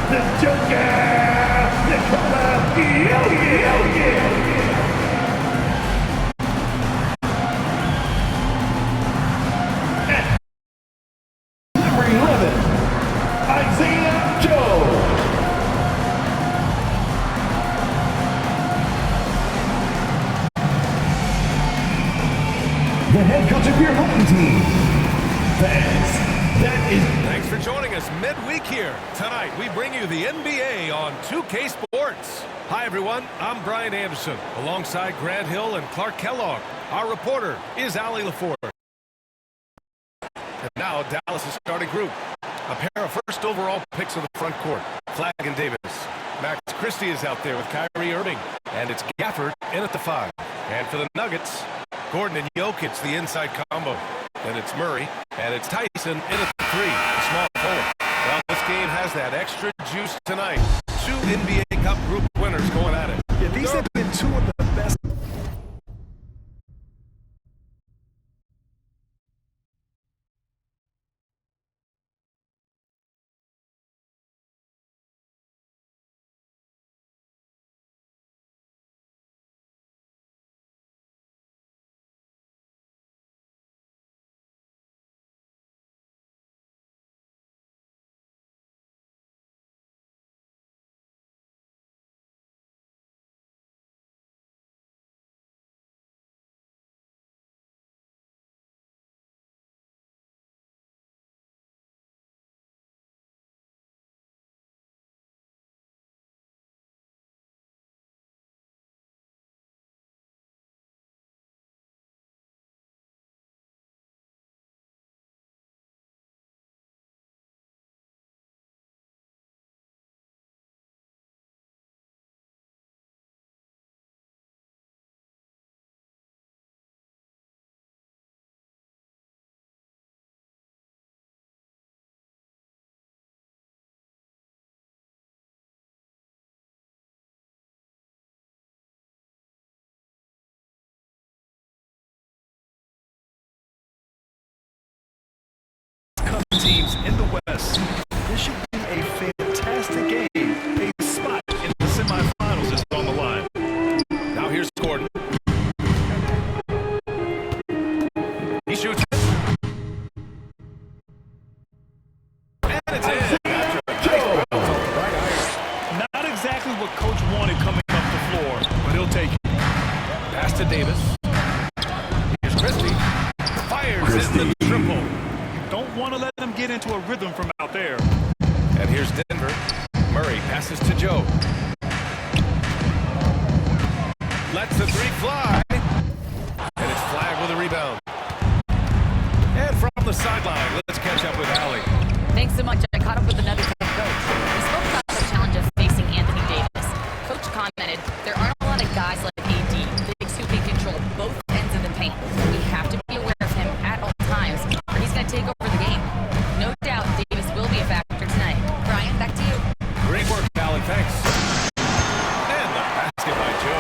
the Joker, Number 11, Isaiah Joe. The head coach of your home team. Thanks for joining us midweek here. Tonight, we bring you the NBA on 2K Sports. Hi, everyone. I'm Brian Anderson, alongside Grant Hill and Clark Kellogg. Our reporter is Allie LaForge. And now, Dallas' starting group. A pair of first overall picks of the front court. Flagg and Davis. Max Christie is out there with Kyrie Irving. And it's Gafford in at the 5. And for the Nuggets, Gordon and Jokic, the inside combo. And it's Murray, and it's Tyson in at the 3, the small forward. Well, this game has that extra juice tonight. 2 NBA Cup group winners going at it. Yeah, these have been 2 of the best. Teams in the West. This should be a fantastic game. A spot in the semifinals is on the line. Now here's Gordon. He shoots. And it's in. Not exactly what Coach wanted coming up the floor, but he'll take it. Pass to Davis. Here's Christie. Fires in the triple. Don't want to let them get into a rhythm from out there. And here's Denver. Murray passes to Joe. Lets the 3 fly. And it's Flagg with a rebound. And from the sideline, let's catch up with Allie. Thanks so much. I caught up with another coach. We spoke about the challenge of facing Anthony Davis. Coach commented, there aren't a lot of guys like AD, bigs who can control both ends of the paint. We have to be aware of him at all times, or he's going to take over the game. No doubt Davis will be a factor tonight. Brian, back to you. Great work, Allie. Thanks. And the basket by Joe.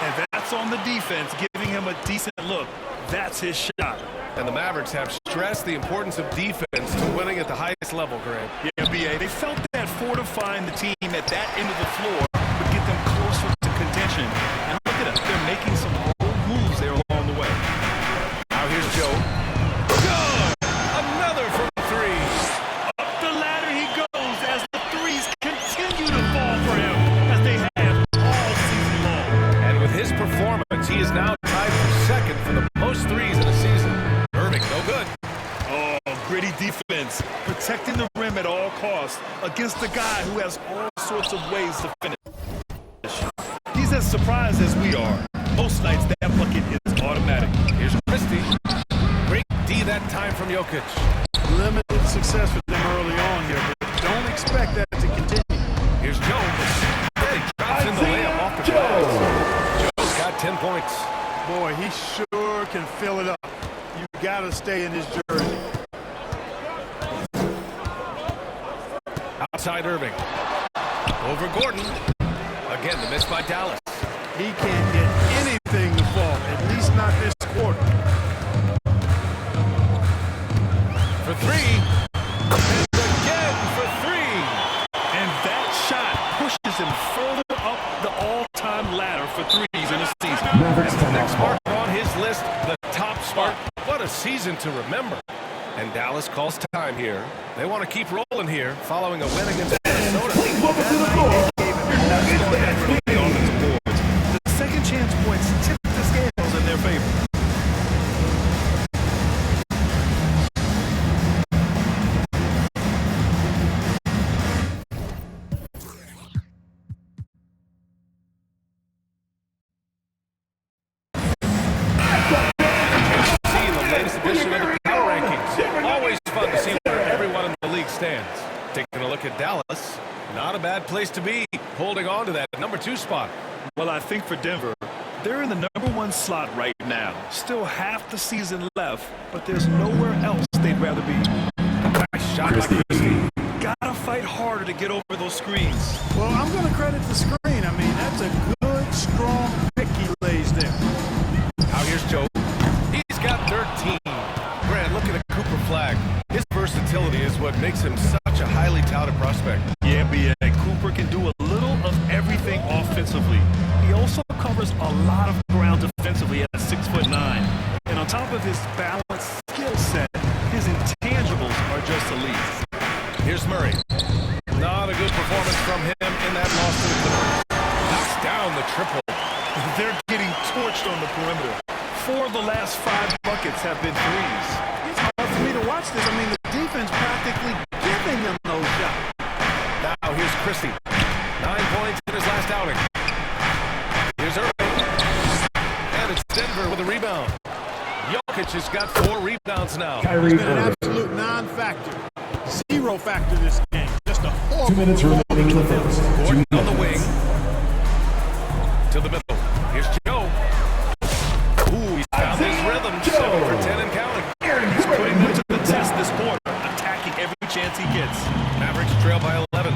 And that's on the defense, giving him a decent look. That's his shot. And the Mavericks have stressed the importance of defense to winning at the highest level, Grant. Yeah, BA, they felt that fortifying the team at that end of the floor would get them closer to contention. And look at it, they're making some bold moves there along the way. Now here's Joe. Good! Another from 3. Up the ladder he goes as the threes continue to fall for him, as they have all season long. And with his performance, he is now tied for second for the most threes in the season. Irving, no good. Oh, gritty defense, protecting the rim at all costs against a guy who has all sorts of ways to finish. He's as surprised as we are. Most nights that bucket is automatic. Here's Christie. Great D that time from Jokic. Limited success with them early on here, but don't expect that to continue. Here's Jones. He drops in the layup off the glass. Jones got 10 points. Boy, he sure can fill it up. You got to stay in his jersey. Outside Irving. Over Gordon. Again, the miss by Dallas. He can't get anything to fall, at least not this quarter. For 3. And again for to remember. And Dallas calls time here. They want to keep rolling here following a win against Minnesota. The second chance points tip the scales in their favor. Edition of the Power Rankings. Always fun to see where everyone in the league stands. Taking a look at Dallas, not a bad place to be, holding on to that number 2 spot. Well, I think for Denver, they're in the number 1 slot right now. Still half the season left, but there's nowhere else they'd rather be. Nice shot by Christie. Gotta fight harder to get over those screens. Well, I'm going to credit the screen. I mean, that's a good, strong pick he lays there. Now here's Joe. He's got 13. Grant, look at a Cooper flag. His versatility is what makes him such a highly touted prospect. Yeah, Cooper can do a little of everything offensively. He also covers a lot of ground defensively at 6'9". And on top of his balanced skill set, his intangibles are just elite. Here's Murray. Not a good performance from him in that loss to the Clippers. Knocks down the triple. They're getting torched on the perimeter. 4 of the last 5 buckets have been threes. It's hard for me to watch this. I mean, the defense practically giving him those shots. Now here's Christie. 9 points in his last outing. Here's Irving. And it's Denver with a rebound. Jokic has got 4 rebounds now. It's been an absolute non-factor. 0 factor this game. Just a horrible 2 minutes remaining in the first. Gordon on the wing. To the middle. Here's Joe. Ooh, he's found his rhythm. 7 for 10 and counting. He's putting them to the test this quarter, attacking every chance he gets. Mavericks trail by 11.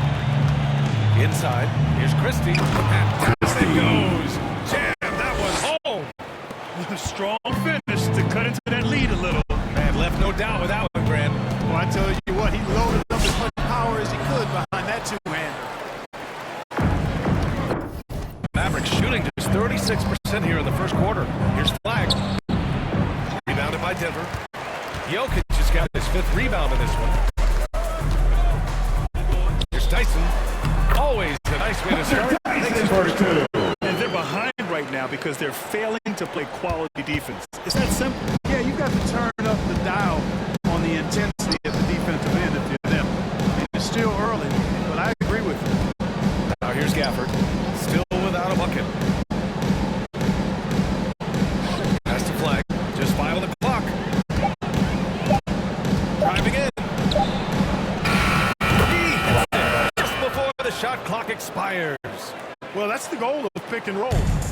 Inside. Here's Christie. And down it goes. Jam, that was home. Strong finish to cut into that lead a little. Man, left no doubt with that one, Grant. Well, I tell you what, he loaded up as much power as he could behind that 2-hander. Mavericks shooting just 36% here in the first quarter. Here's Flag. Rebounded by Denver. Jokic just got his 5th rebound in this one. Here's Tyson. Always a nice way to start. And they're behind right now because they're failing to play quality defense. It's that simple. Yeah, you've got to turn up the dial on the intensity at the defensive end if you're them. It's still early, but I agree with you. Now here's Gafford. Still without a bucket. Pass to Flag. Just 5 on the clock. Driving in. Just before the shot clock expires. Well, that's the goal of pick and roll.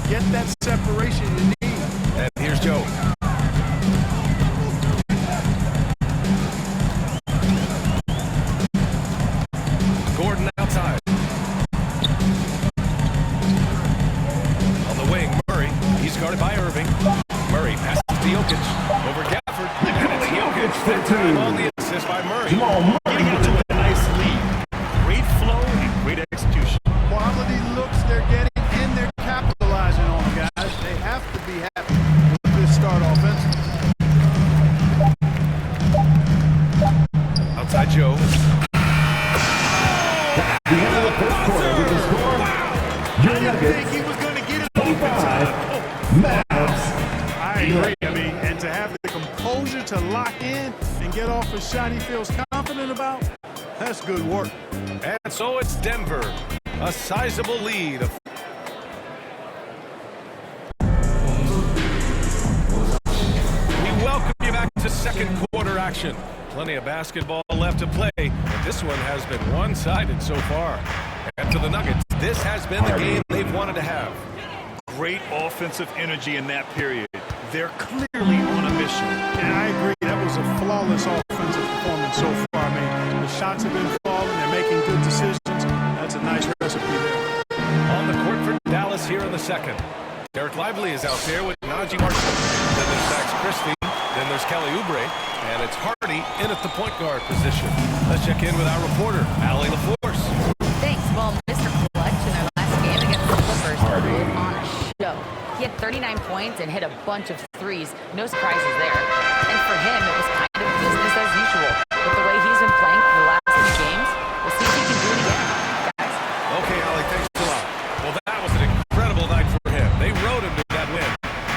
Get that separation you need. And here's Joe. Gordon outside. On the wing, Murray. He's guarded by Irving. Murray passes to Jokic. Over Gafford. And it's Jokic. That time on the assist by Murray. Getting out to a nice lead. Great flow and great execution. Quality looks they're getting, and they're capitalizing on them, guys. They have to be happy with this start offensively. Outside Joe. The end of the first quarter with the score. Your Nuggets, He was going to get it 25. Mavs, I agree. I mean, and to have the composure to lock in and get off a shot he feels confident about, that's good work. And so it's Denver. A sizable lead. We welcome you back to second quarter action. Plenty of basketball left to play, but this one has been one-sided so far. And for the Nuggets, this has been the game they've wanted to have. Great offensive energy in that period. They're clearly on a mission. And I agree, that was a flawless offensive performance so far. I mean, the shots have been falling, they're making good decisions. That's a nice recipe there. On the court for Dallas here in the second. Derek Lively is out there with Najee Marshall. Then there's Max Christie. Then there's Kelly Oubre. And it's Hardy in at the point guard position. Let's check in with our reporter, Allie LaForce. Thanks. Well, Mr. Clutch in their last game against the Clippers put on a show. He had 39 points and hit a bunch of threes. No surprises there. And for him, it was kind of business as usual. With the way he's been playing for the last few games, we'll see if he can do it again. Guys. Okay, Allie, thanks a lot. Well, that was an incredible night for him. They rode him to that win.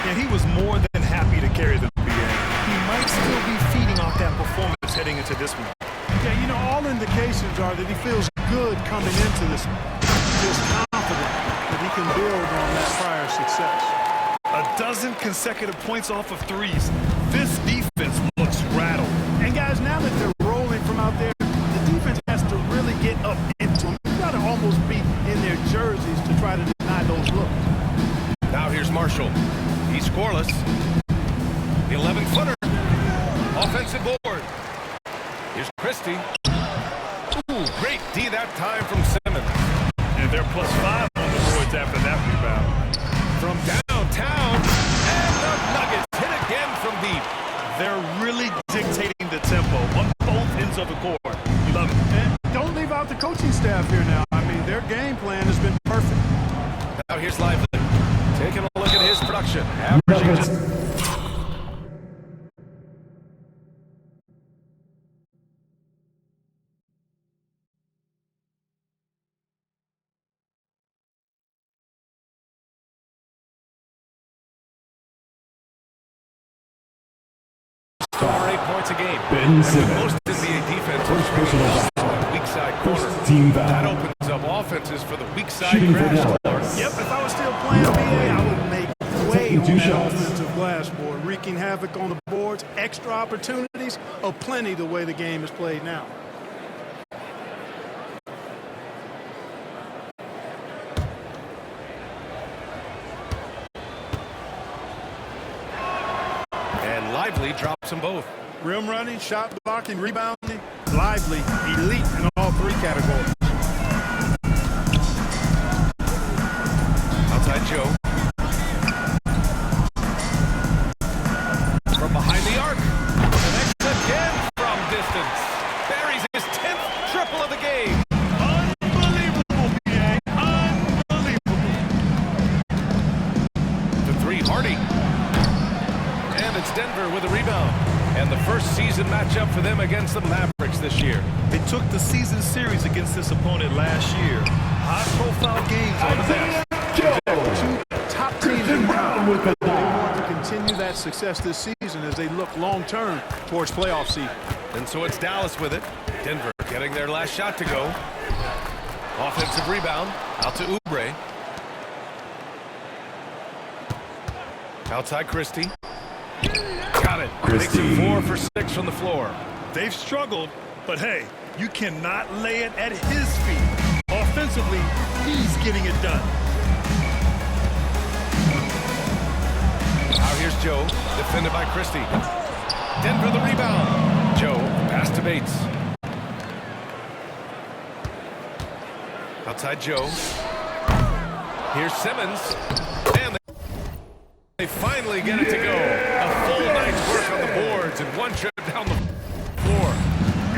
And he was more than happy to carry the BA. He might still be feeding off that performance heading into this one. Yeah, you know, all indications are that he feels good coming into this one. He feels confident that he can build on that prior success. A dozen consecutive points off of threes. This defense looks rattled. And guys, now that they're rolling from out there, the defense has to really get up into them. You've got to almost be in their jerseys to try to deny those looks. Now here's Marshall. He's scoreless. The 11-footer. Offensive board. Here's Christie. Ooh, great D that time from Simmons. And they're +5 on the boards after that rebound. From downtown, and the Nuggets hit again from deep. They're really dictating the tempo on both ends of the court. We love it. And don't leave out the coaching staff here now. I mean, their game plan has been perfect. Now here's Lively. Taking a look at his production. Averaging just... Over 8 points a game. Ben Simmons. Most NBA defense First personal foul. weak side corner. First team foul. That opens up offenses for the weak side Shooting for crash. Dallas. Yep, if I was still playing BA, I would make way on Two that shots. offensive glass board, wreaking havoc on the boards. Extra opportunities are plenty the way the game is played now. And Lively drops them both. Rim running, shot blocking, rebounding, Lively, elite in all three categories. Outside Joe. From behind the arc. Connects again from distance. Buries his 10th triple of the game. Unbelievable, BA. Unbelievable. The three, Hardy. And it's Denver with a rebound. And the first season matchup for them against the Mavericks this year. They took the season series against this opponent last year. High-profile games on that. Two top teams in the conference. They want to continue that success this season as they look long-term towards playoff seeding. And so it's Dallas with it. Denver getting their last shot to go. Offensive rebound. Out to Oubre. Outside Christie. Got it. Takes it 4 for 6 from the floor. They've struggled, but hey, you cannot lay it at his feet. Offensively, he's getting it done. Now here's Joe, defended by Christie. Denver the rebound. Joe, pass to Bates. Outside Joe. Here's Simmons. And they finally get it to go. A full night's work on the boards and one trip down the floor.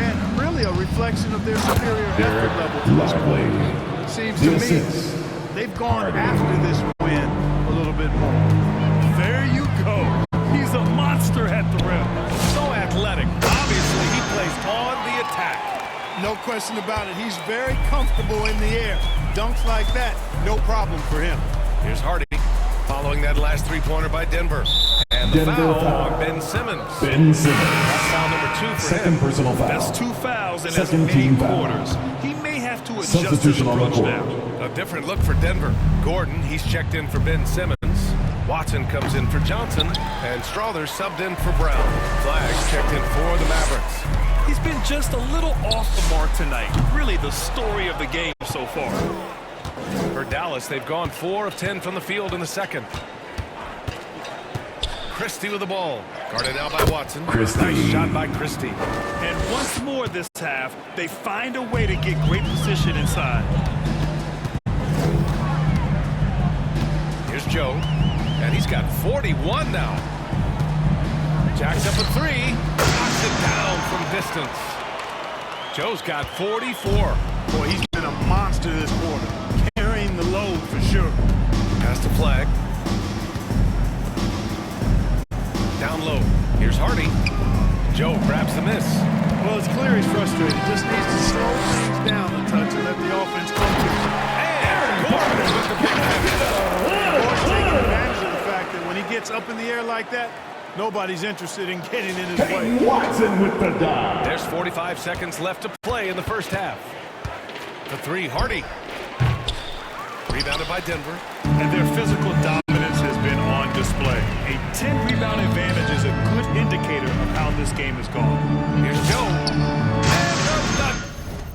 And really a reflection of their superior effort level to this point. It seems to me they've gone after this win a little bit more. There you go. He's a monster at the rim. So athletic. Obviously, he plays on the attack. No question about it. He's very comfortable in the air. Dunks like that, no problem for him. Here's Hardy following that last three-pointer by Denver. And the foul on Ben Simmons. Ben Simmons. That's foul number 2 for Second him. personal foul. That's 2 fouls in as Second many team foul. quarters. He may have to adjust his Substitution on the approach court. now. A different look for Denver. Gordon, he's checked in for Ben Simmons. Watson comes in for Johnson. And Strother subbed in for Brown. Flags checked in for the Mavericks. He's been just a little off the mark tonight. Really the story of the game so far. For Dallas, they've gone 4 of 10 from the field in the second. Christie with the ball. Guarded out by Watson. Christie. Nice shot by Christie. And once more this half, they find a way to get great position inside. Here's Joe. And he's got 41 now. Jacks up a 3. Knocks it down from distance. Joe's got 44. Boy, he's been a monster this quarter, carrying the load for sure. Pass to Flag. Hardy. Joe grabs the miss. Well, it's clear he's frustrated. Just needs to slow things down a touch and let the offense come to him. And Gordon with the big finish. Gordon taking advantage of the fact that when he gets up in the air like that, nobody's interested in getting in his way. Watson with the dive. There's 45 seconds left to play in the first half. The three, Hardy. Rebounded by Denver. And their physical dominance has been on display. A 10-rebound advantage is a good indicator of how this game has gone. Here's Joe. And no dunk.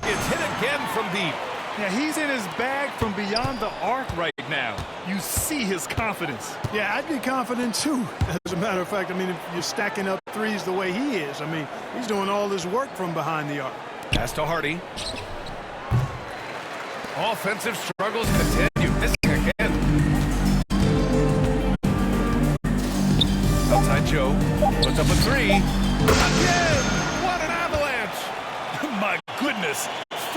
It's hit again from deep. Yeah, he's in his bag from beyond the arc right now. You see his confidence. Yeah, I'd be confident too. As a matter of fact, I mean, if you're stacking up threes the way he is, I mean, he's doing all this work from behind the arc. Pass to Hardy. Offensive struggles continue. Missing again. Outside Joe. Puts up a three. Again! What an avalanche! My goodness.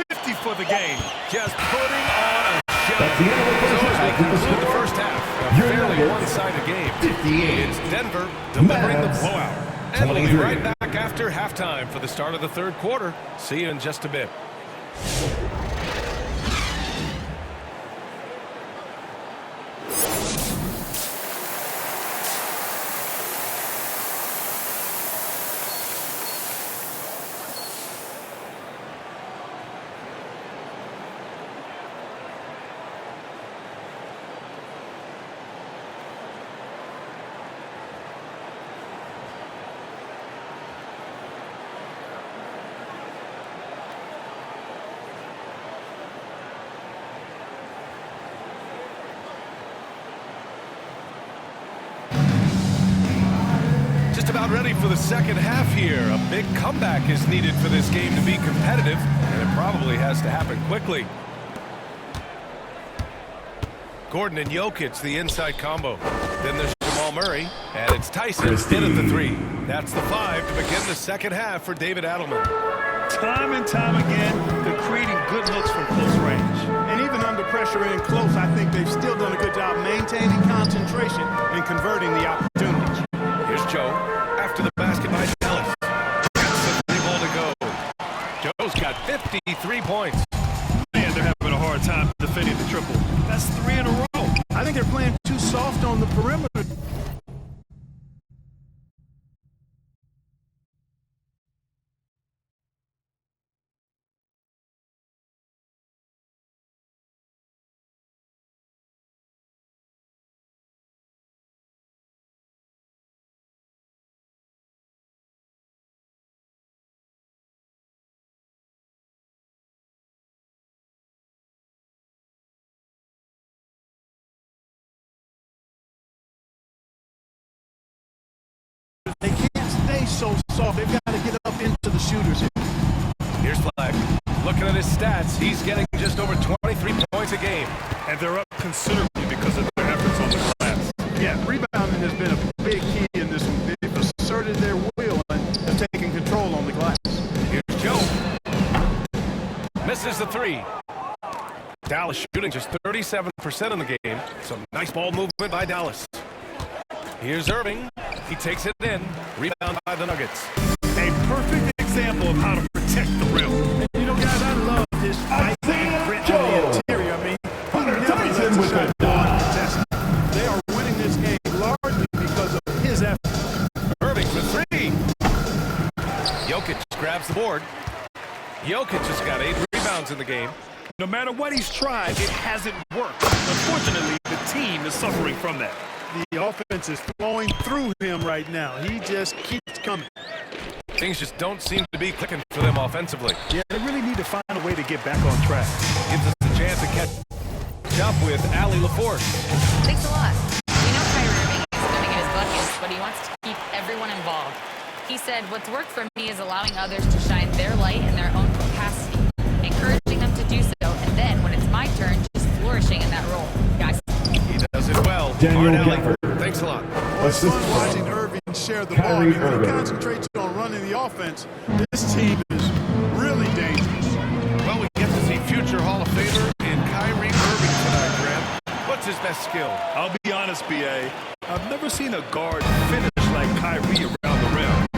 50 for the game. Just putting on a show. That's the end of the first So as we half. conclude the first half, a Your fairly Nuggets, one-sided game. 58. It's Denver delivering the Mavs, blowout. And we'll be 23. right back after halftime for the start of the third quarter. See you in just a bit. About ready for the second half here. A big comeback is needed for this game to be competitive, and it probably has to happen quickly. Gordon and Jokic, the inside combo. Then there's Jamal Murray, and it's Tyson in at the three. That's the five to begin the second half for David Adelman. Time and time again, they're creating good looks from close range. And even under pressure and close, I think they've still done a good job maintaining concentration and converting the opportunities. Here's Joe. After the basket by Dallas. That's the three ball to go. Joe's got 53 points. Man, they're having a hard time defending the triple. That's 3 in a row. I think they're playing too soft on the perimeter. They can't stay so soft. They've got to get up into the shooters. Here's Flag. Looking at his stats, he's getting just over 23 points a game. And they're up considerably because of their efforts on the glass. Yeah, rebounding has been a big key in this one. They've asserted their will and have taken control on the glass. Here's Joe. Misses the three. Dallas shooting just 37% in the game. Some nice ball movement by Dallas. Here's Irving. He takes it in. Rebound by the Nuggets. A perfect example of how to protect the rim. And you know, guys, I love this fight and grit on the interior. I mean, Tyson with the dive. they are winning this game largely because of his effort. Irving for three. Jokic grabs the board. Jokic has got 8 rebounds in the game. No matter what he's tried, it hasn't worked. Unfortunately, the team is suffering from that. The offense is flowing through him right now. He just keeps coming. Things just don't seem to be clicking for them offensively. Yeah, they really need to find a way to get back on track. Gives us a chance to catch up with Allie LaForce. Thanks a lot. We know Kyrie Irving is going to get his buckets, but he wants to keep everyone involved. He said, what's worked for me is allowing others to shine their light in their own capacity, encouraging them to do so, and then when it's my turn, just flourishing in that role. Guys. He does it well. Daniel Allie, Gafford. thanks a lot. It's fun watching Irving share the ball. I Kyrie mean, when he Irving. concentrates on running the offense, this team is really dangerous. Well, we get to see future Hall of Famer in Kyrie Irving tonight, Graham. What's his best skill? I'll be honest, B.A. I've never seen a guard finish like Kyrie around the rim.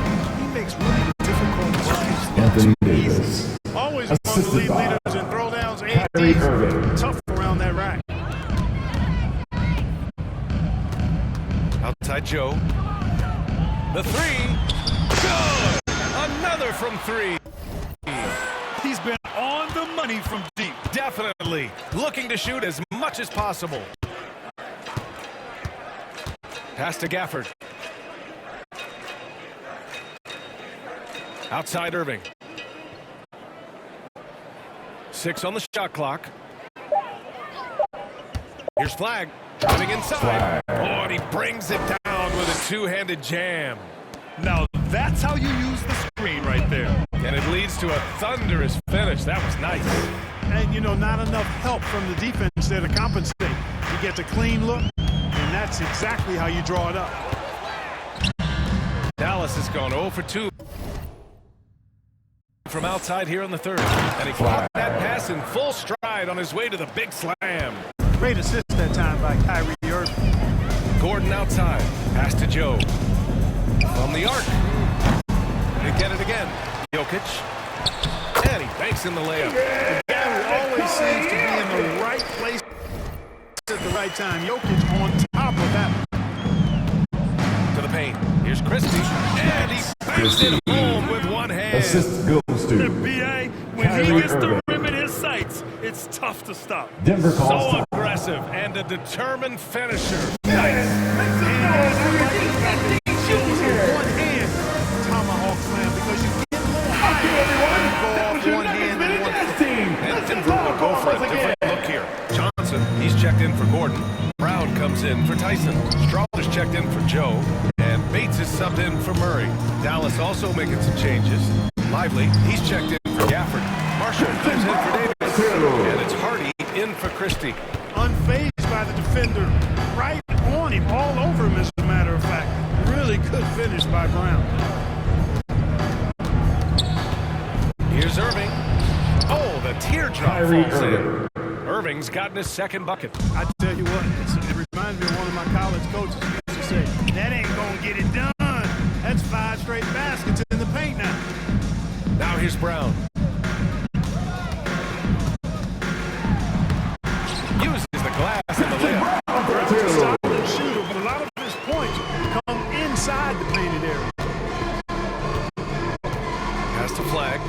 Anthony Davis. Always one of the Assisted lead by leaders in throwdowns. Kyrie Irving. AD's tough around that rack. Outside Joe. The three. Good! Another from three. He's been on the money from deep. Definitely looking to shoot as much as possible. Pass to Gafford. Outside Irving. 6 on the shot clock. Here's Flag. Driving inside. Oh, and he brings it down with a two-handed jam. Now, that's how you use the screen right there. And it leads to a thunderous finish. That was nice. And, you know, not enough help from the defense there to compensate. You get the clean look, and that's exactly how you draw it up. Dallas has gone 0 for 2 from outside here in the third. And he caught that pass in full stride on his way to the big slam. Great assist that time by Kyrie Irving. Gordon outside. Pass to Joe. From the arc. They get it again. Jokic. And he banks in the layup. The guy who always seems to be in the right place at the right time. Jokic on top of that. To the paint. Here's Christie. And he banks it home with one hand. Assist goes The to BA, when Kyrie he gets the Irving. rim in his sights, it's tough to stop. Denver calls So time. aggressive and a determined finisher. One hand tomahawk slam because you get more height when you go off one hand and one foot. And Denver will go for a different look here. Johnson, he's checked in for Gordon. Brown comes in for Tyson. Strawler's checked in for Joe. And Bates is subbed in for Murray. Dallas also making some changes. Lively, he's checked in for Gafford. Marshall comes in for Davis. And it's Hardy in for Christie. Unfazed by the defender, right on him, all over him as a matter of fact. Really good finish by Brown. Here's Irving. Oh, the teardrop Kyrie falls Irving. in. Irving's gotten his second bucket. I tell you what, it reminds me of one of my college coaches who used to say, that ain't gonna get it done. That's 5 straight baskets in the paint now. Now here's Brown. Uses the glass in the layup. Solid shooter, but a lot of his points come inside the painted area. Pass to Flag.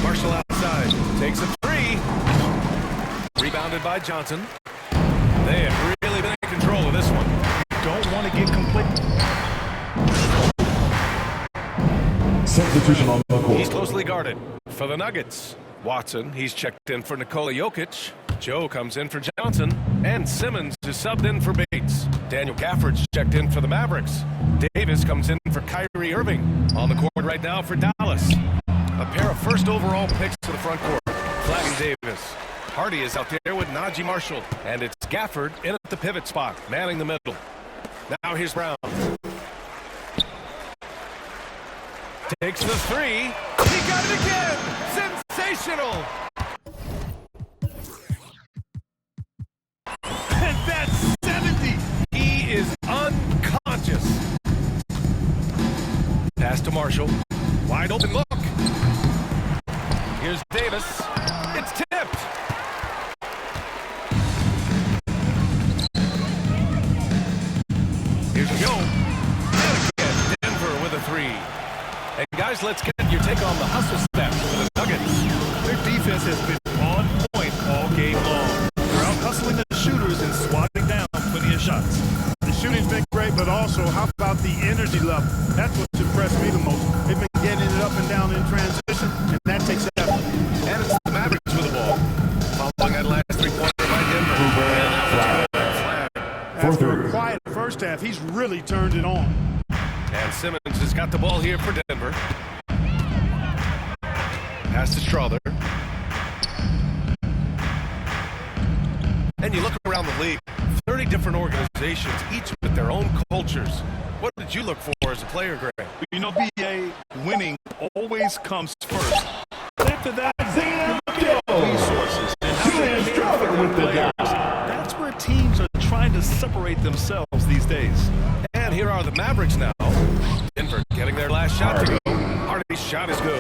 Marshall outside. Takes a three. Rebounded by Johnson. They have really been in control of this one. Don't want to get complete. Substitution on the He's court. closely guarded. For the Nuggets, Watson, he's checked in for Nikola Jokic. Joe comes in for Johnson. And Simmons is subbed in for Bates. Daniel Gafford's checked in for the Mavericks. Davis comes in for Kyrie Irving. On the court right now for Dallas. A pair of first overall picks to the front court. Flag and Davis. Hardy is out there with Najee Marshall. And it's Gafford in at the pivot spot, manning the middle. Now here's Brown. Takes the three. He got it again. Sensational. And that's 70. He is unconscious. Pass to Marshall. Wide open look. Here's Davis. It's tipped. Here's Joe. And again, Denver with a three. And guys, let's get your take on the hustle stats for the Nuggets. Their defense has been on point all game long. They're out hustling the shooters and swatting down plenty of shots. The shooting's been great, but also, how about the energy level? That's what's impressed me the most. They've been getting it up and down in transition, and that takes effort. And it's the Mavericks with the ball. Following that last three-pointer by Denver. After a quiet first half, he's really turned it on. And Simmons has got the ball here for Denver. Pass to Strawler. And you look around the league, 30 different organizations, each with their own cultures. What did you look for as a player, Greg? You know, BA, winning always comes first. After that, resources and how they care for their players. That's where teams are trying to separate themselves these days. And here are the Mavericks now. Denver getting their last shot to go. Hardy's shot is good.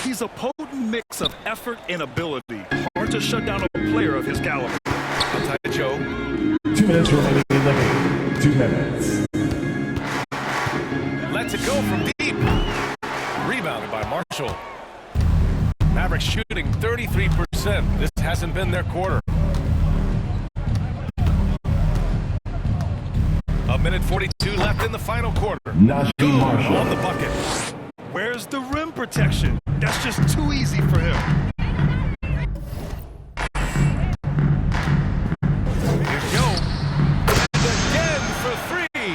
He's a potent mix of effort and ability. Hard to shut down a player of his caliber. Outside Joe. 2 minutes remaining in the game. 2 minutes. Lets it go from deep. Rebounded by Marshall. Mavericks shooting 33%. This hasn't been their quarter. A minute 42 left in the final quarter. Najee Marshall on the bucket. Where's the rim protection? That's just too easy for him. Here's Joe. Again for three.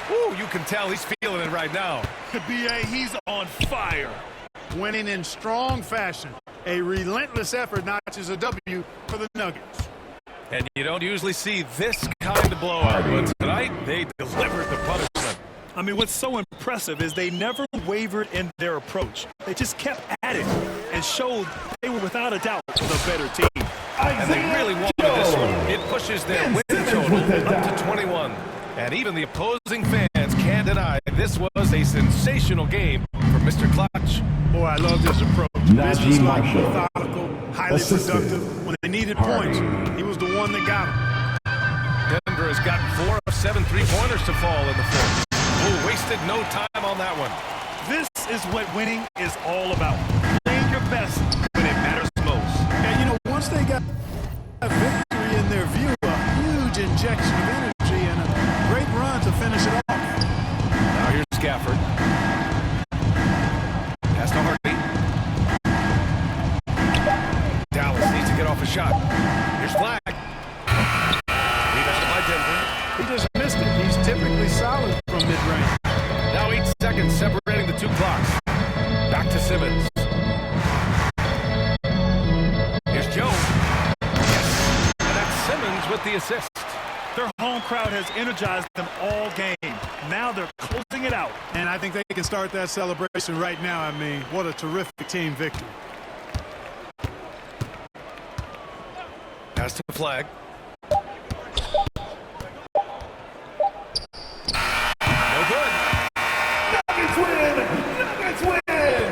Woo, you can tell he's feeling it right now. B.A., he's on fire. Winning in strong fashion. A relentless effort notches a W for the Nuggets. And you don't usually see this kind of blowout, but tonight they delivered the punishment. I mean, what's so impressive is they never wavered in their approach. They just kept at it and showed they were without a doubt the better team. And they really wanted this one. It pushes their win total up to 21. And even the opposing fans can't deny this was a sensational game for Mr. Clutch. Boy, I loved his approach. Najee Marshall. Methodical, highly productive. When they needed points, he was the one that got them. Denver has gotten 4 of 7 three-pointers to fall in the fourth. Oh, wasted no time on that one. This is what winning is all about. Playing your best when it matters most. And, you know, once they got a victory in their view, a huge injection of energy and a great run to finish it off. Now here's Gafford. Pass to Hardy. Dallas needs to get off a shot. Here's Flag. Rebounded by Denver. He just missed it. He's typically solid from mid-range. Now 8 seconds separating the two clocks. Back to Simmons. Here's Joe. Yes. And that's Simmons with the assist. Their home crowd has energized them all game. Now they're closing it out. And I think they can start that celebration right now. I mean, what a terrific team victory. Pass to Flag. No good. Nuggets win! Nuggets win!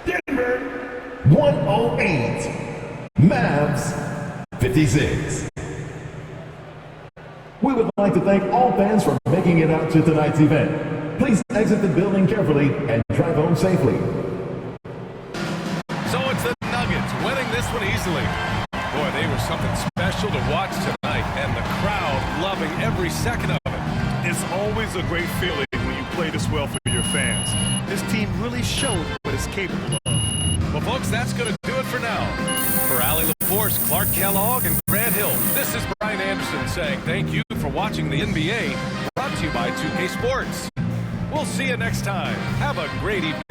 Denver 108. Mavs 56. We would like to thank all fans for making it out to tonight's event. Please exit the building carefully and drive home safely. So it's the Nuggets winning this one easily. Boy, they were something special to watch tonight, and the crowd loving every second of it. It's always a great feeling when you play this well for your fans. This team really showed what it's capable of. Well, folks, that's going to do it for now. For Allie LaForce, Clark Kellogg, and Grant Hill, this is Brian Anderson saying thank you for watching the NBA, brought to you by 2K Sports. We'll see you next time. Have a great evening.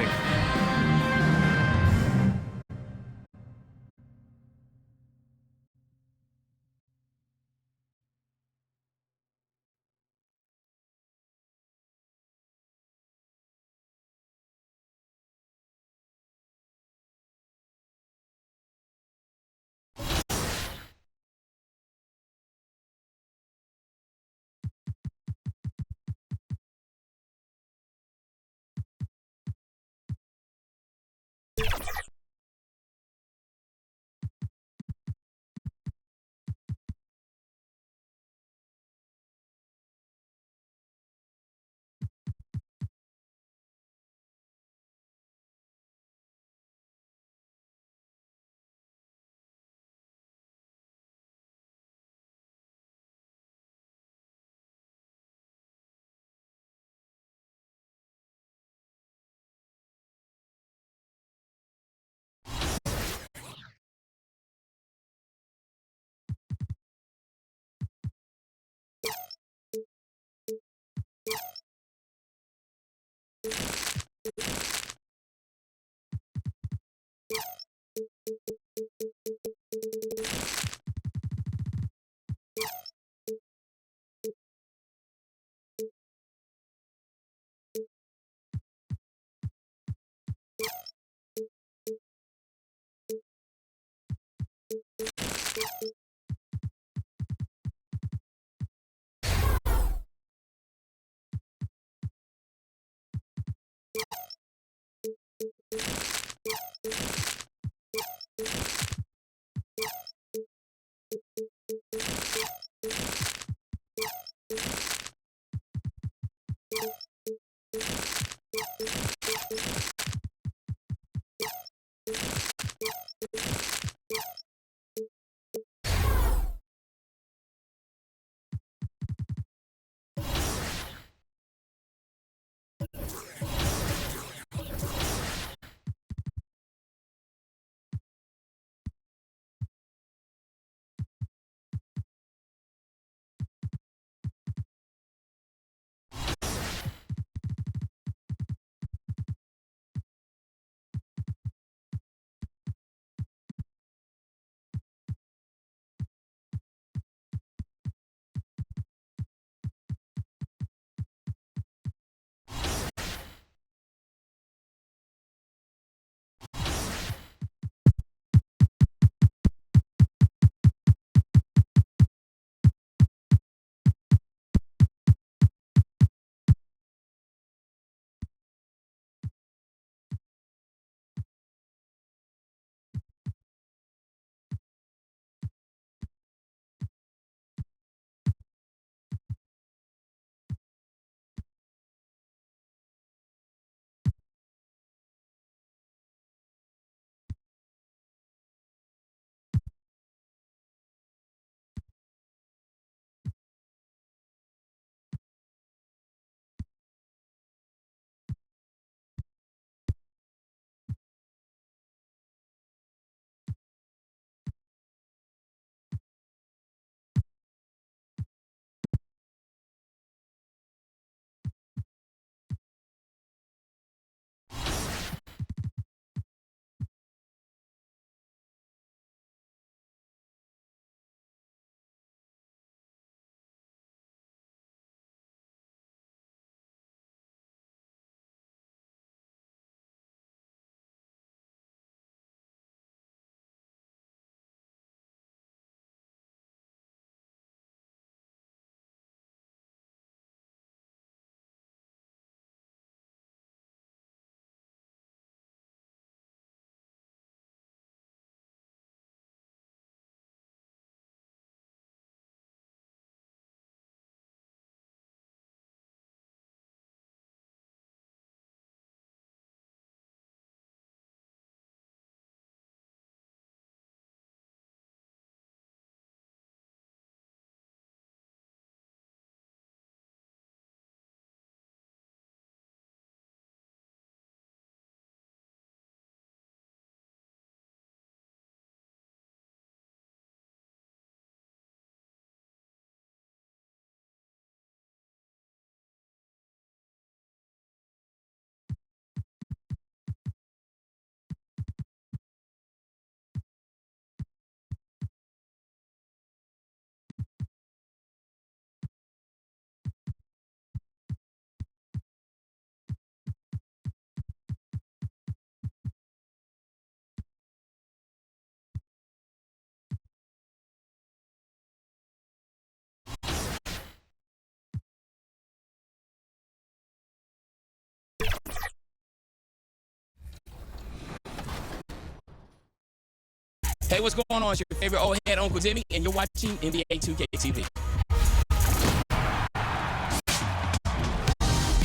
Hey, what's going on? It's your favorite old head, Uncle Jimmy, and you're watching NBA 2K TV.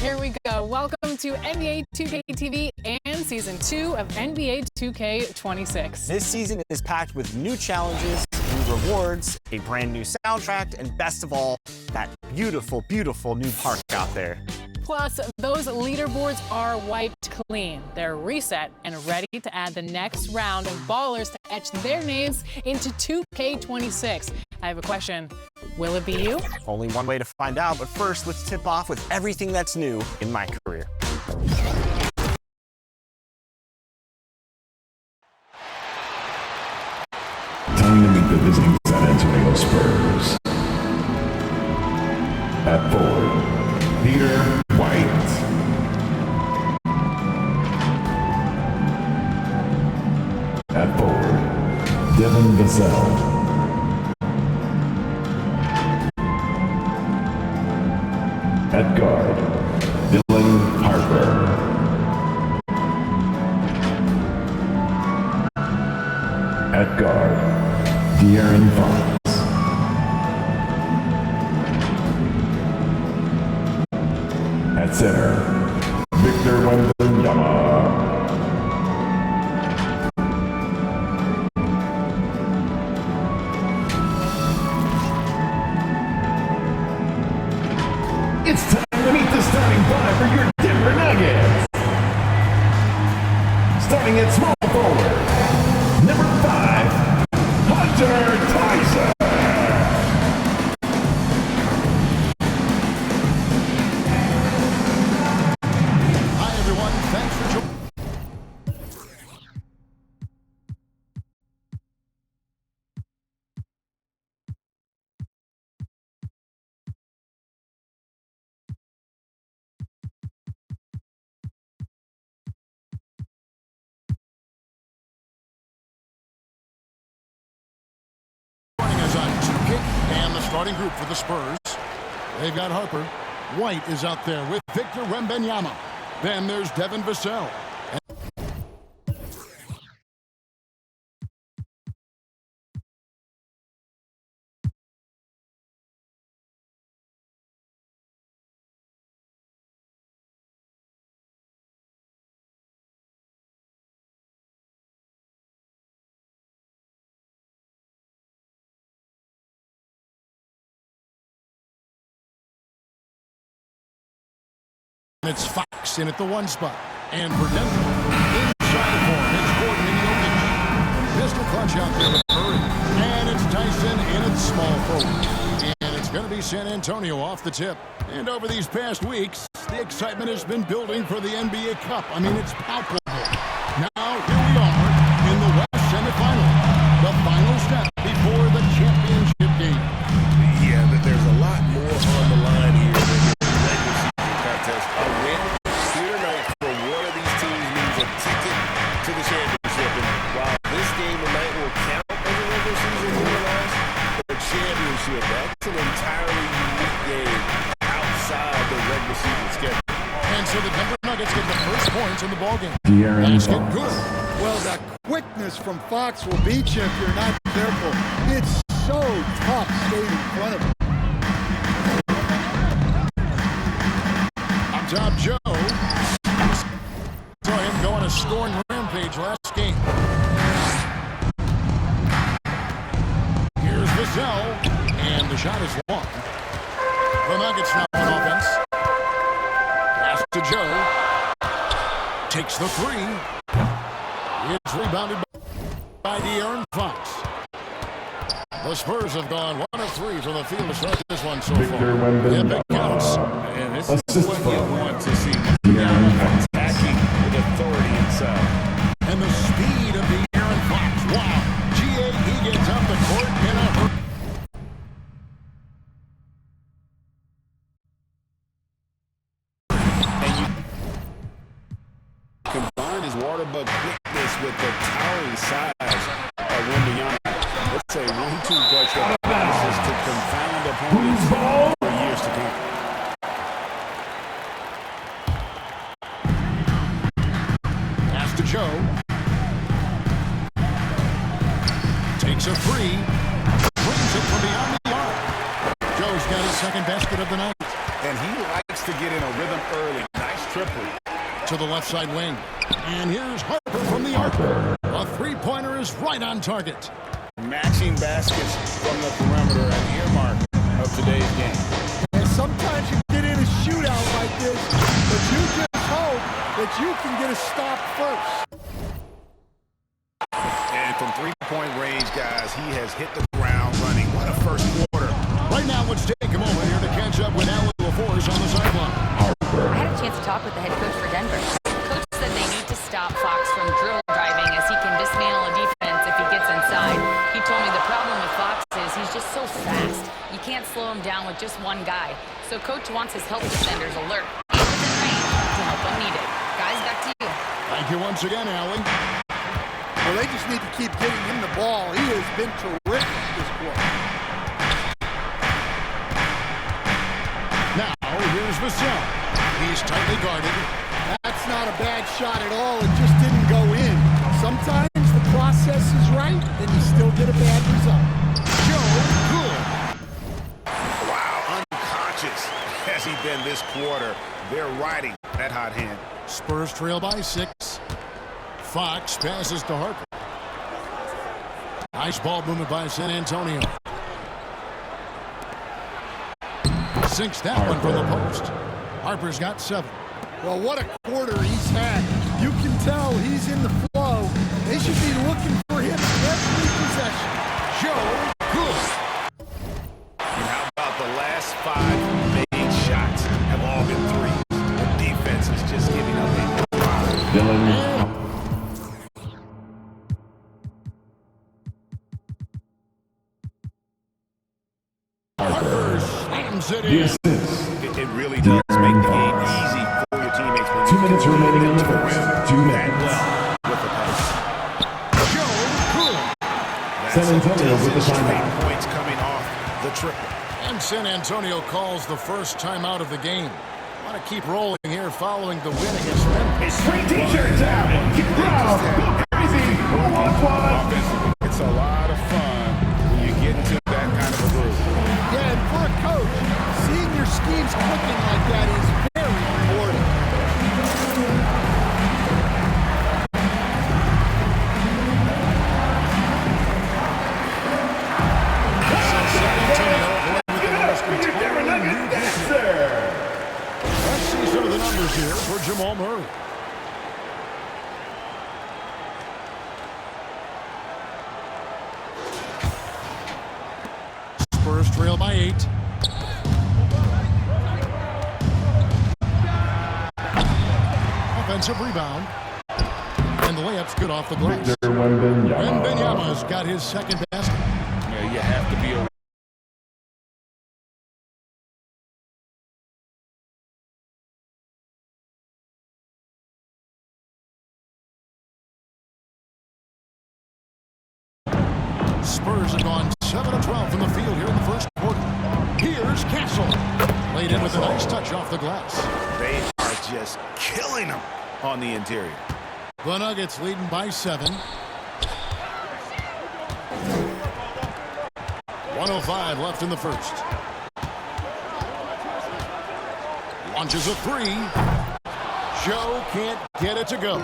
Here we go. Welcome to NBA 2K TV and Season 2 of NBA 2K26. This season is packed with new challenges, new rewards, a brand new soundtrack, and best of all, that beautiful, beautiful new park out there. Plus, those leaderboards are wiped clean. They're reset and ready to add the next round of ballers to etch their names into 2K26. I have a question. Will it be you? Only one way to find out, but first, let's tip off with everything that's new in my career. Time to meet the visiting San Antonio Spurs. At forward, Peter White. At forward, Devin Vassell. At guard, Dylan Harper. At guard, De'Aaron Fox. At center, Victor Wembanyama. It's time to meet the starting five for your Denver Nuggets. Starting at small forward, number 5, Hunter Tyson. Hi, everyone. Thanks for joining. Joining us on 2K and the starting group for the Spurs. They've got Harper. White is out there with Victor Wembanyama. Then there's Devin Vassell. It's Fox in at the 1 spot. And for Denver, inside for him, it's Gordon in the opening. Pistol clutch out there with Murray. And it's Tyson in at small forward. And it's going to be San Antonio off the tip. And over these past weeks, the excitement has been building for the NBA Cup. I mean, it's palpable. Now, here we are in the West semifinal. The final step before the championship game. Yeah, but there's a lot more on the line here than the regular season contest. A win here tonight for one of these teams means a ticket to the championship. And while this game tonight will count as a regular season win or loss, the championship, that's an entirely unique game outside the regular season schedule. And so the Denver Nuggets get the first points in the ballgame. Basket good. Well, the quickness from Fox will beat you if you're not careful. It's so tough staying in front of him. Up top, Joe. Saw him go on a scoring rampage last game. Here's Vassell, and the shot is long. The Nuggets now on offense. Pass to Joe. Takes the 3. It's rebounded by De'Aaron Fox. The Spurs have gone 1 of 3 from the field to start this one so Victor far. Wembanyama. Epic counts. And this is Assist what from you want to see. De'Aaron Attacking with authority inside. And the speed of De'Aaron Fox. Wow. GA, he gets up the court in a hurry. Combined his water bug quickness with the towering size of Wembanyama. Let's say 1-2 punch that promises to confound opponents for years to come. Pass to Joe. Takes a 3. Brings it from beyond the arc. Joe's got his second basket of the night. And he likes to get in a rhythm early. Nice triple. To the left side wing. And here's Harper from the arc. A 3-pointer is right on target. Matching baskets from the perimeter at the earmark of today's game. And sometimes you get in a shootout like this, but you just hope that you can get a stop first. And from three-point range, guys, he has hit the ground running. What a first quarter. Right now, let's take a moment here to catch up with Alan LaForce on the sideline. I had a chance to talk with the head coach for Denver. Coach said they need to stop Fox from drill driving as he can dismantle a defense if he gets inside. He told me the problem with Fox is he's just so fast. You can't slow him down with just one guy. So coach wants his help defenders alert and within range to help when needed. Guys, back to you. Thank you once again, Alan. Well, they just need to keep getting him the ball. He has been terrific this quarter. Now, here's Vassell. He's tightly guarded. That's not a bad shot at all. It just didn't go in. Sometimes the process is right, and you still get a bad result. Joe, good. Wow, unconscious as he within this quarter. They're riding that hot hand. Spurs trail by 6. Fox passes to Harper. Nice ball movement by San Antonio. Sinks that one from the post. Harper's got 7. Well, what a quarter he's had. You can tell he's in the flow. They should be looking for him every possession. Joe Good. And how about the last 5 made shots have all been threes? The defense is just giving up a lot. Harper slams it The in. assist. It really does make the game easy for your teammates. When 2 minutes remaining in the first. 2 minutes. with the pass. Joe Good. San Antonio with the Straight timeout. points coming off the triple. And San Antonio calls the first timeout of the game. Want to keep rolling here following the win against Memphis. Straight t-shirts out. Get proud. Go crazy. Who wants one? It's a lot of fun when you get into that kind of a groove. Yeah, and for a coach, seeing your schemes clicking like that is very rewarding. Let's see some of the numbers here for Jamal Murray. Spurs trail by 8. Offensive rebound. And the layup's good off the glass. Victor Wembanyama. Wembanyama's got his second basket. Yeah, you have to be a Spurs have gone 7 of 12 from the field here in the first quarter. Here's Castle. Laid in with a nice touch off the glass. They are just killing them on the interior. The Nuggets leading by 7. 1:05 left in the first. Launches a 3. Joe can't get it to go.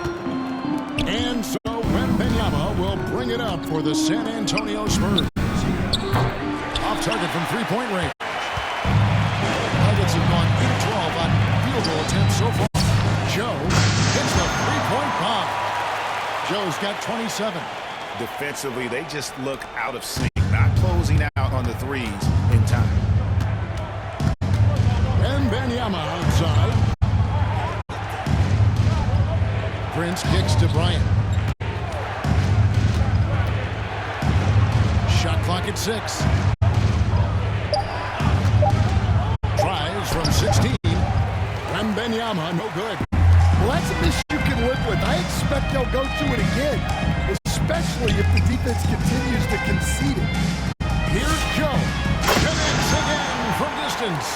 And so Wembanyama will bring it up for the San Antonio Spurs. Off target from three-point range. Nuggets have gone 8 of 12 on field goal attempts so far. Joe hits the three-point bomb. Joe's got 27. Defensively, they just look out of sync, not closing out on the threes in time. Wembanyama outside. Prince kicks to Bryant. Shot clock at 6. Tries from 16. Wembanyama, no good. Well, that's a miss you can live with. I expect they'll go to it again, especially if the defense continues to concede it. Here's Joe. Connects again from distance.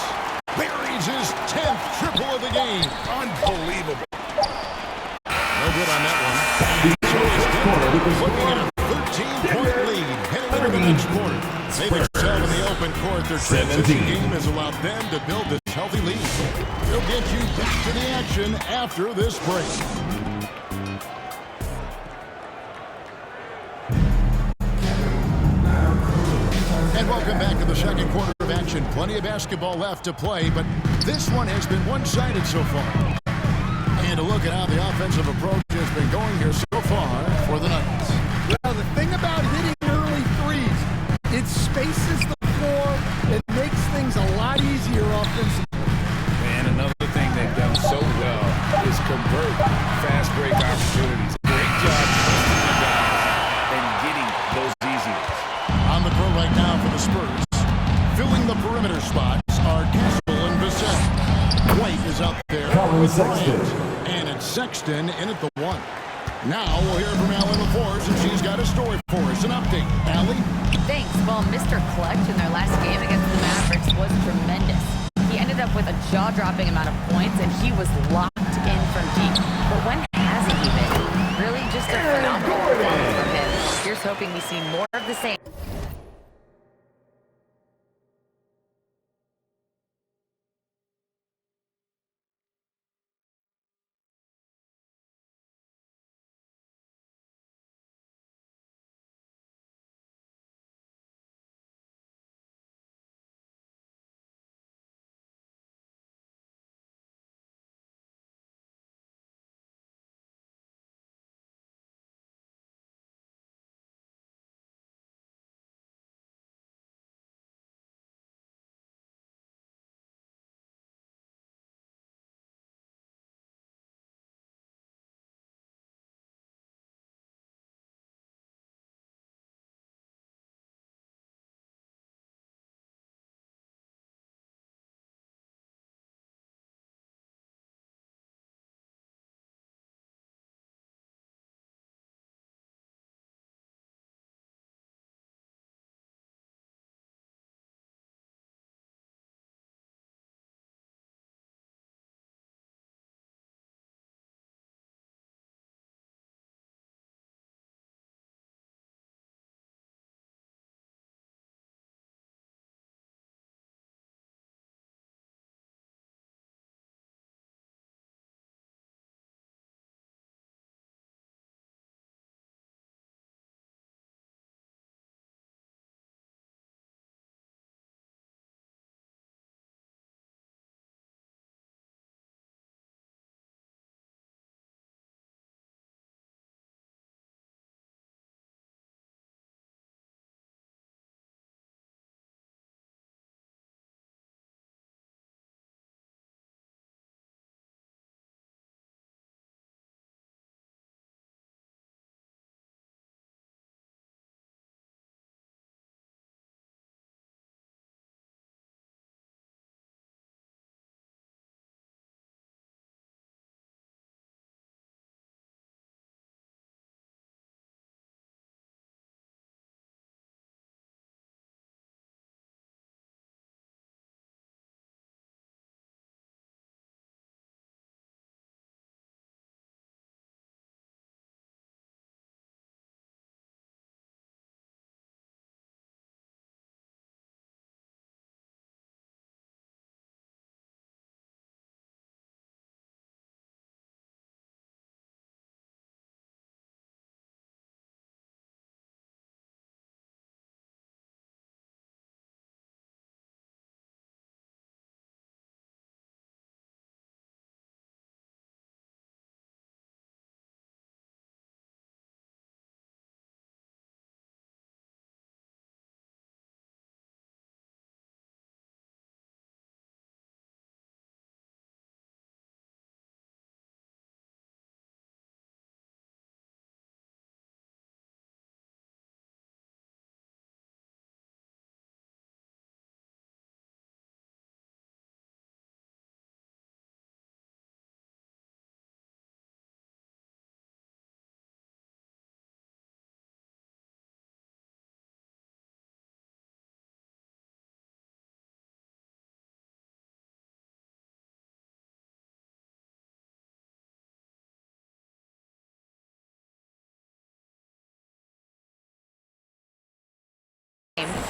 Buries his 10th triple of the game. Unbelievable. No good on that one. So it's looking at a 13-point lead heading into the next quarter. They've excelled in the open court. Their transition game has allowed them to build this healthy lead. We'll get you back to the action after this break. And welcome back to the second quarter of action. Plenty of basketball left to play, but this one has been one-sided so far. And a look at how the offensive approach has been going here so far for the Nuggets. Well, the thing about hitting early threes, it spaces the floor and makes things a lot easier offensively. And another thing they've done so well is convert fast break opportunities. Great job trusting the guys and getting those easy ones. On the court right now for the Spurs. Filling the perimeter spots are Castle and Bissett. White is up there with Bryant. And it's Sexton in at the 1. Now we'll hear from Allie LaForce, and she's got a story for us. An update. Allie? Thanks. Well, Mr. Clutch in their last game against the Mavericks was tremendous. He ended up with a jaw-dropping amount of points, and he was locked in from deep. But when hasn't he been? Really just a phenomenal performance from him. Here's hoping we see more of the same.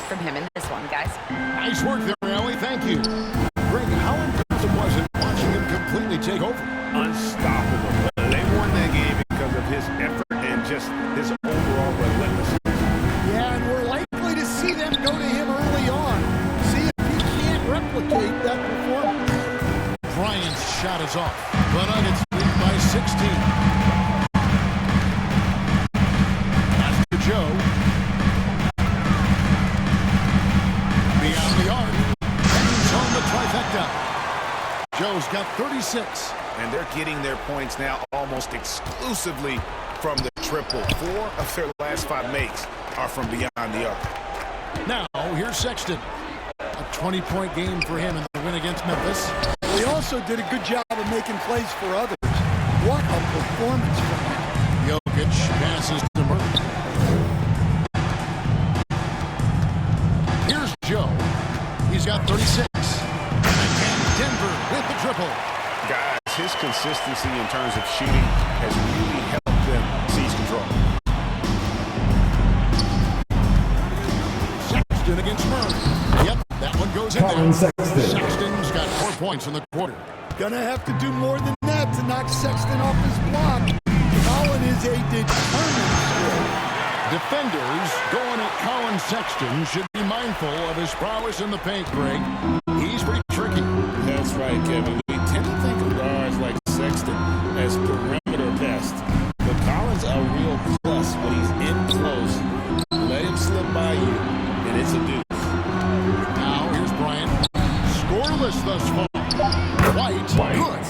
from him in this one, guys. Nice work there, Ellie. Thank you. Greg, how impressive was it watching him completely take over? Unstoppable. They won that game because of his effort and just his overall relentlessness. Yeah, and we're likely to see them go to him early on. See if he can't replicate that performance. Bryant's shot is off. The Nuggets lead by 16. Pass to Joe. Beyond the arc. Hangs on the trifecta. Joe's got 36. And they're getting their points now almost exclusively from the triple. 4 of their last 5 makes are from beyond the arc. Now, here's Sexton. A 20-point game for him in the win against Memphis. He also did a good job of making plays for others. What a performance from him. Jokic passes to Murray. Here's Joe. He's got 36. And Denver with the triple. Guys, his consistency in terms of shooting has really helped them seize control. Sexton against Murray. Yep, that one goes in Colin there. Sexton. Sexton's got 4 points in the quarter. Gonna have to do more than that to knock Sexton off his block. Colin is a determined scorer. Defenders going at Colin Sexton should be mindful of his prowess in the paint, Greg. He's pretty tricky. That's right, Kevin. We tend to think of guards like Sexton as perimeter pests, but Collins a real plus when he's in close. Let him slip by you, and it's a deuce. Now here's Bryant. Scoreless thus far. White. Good.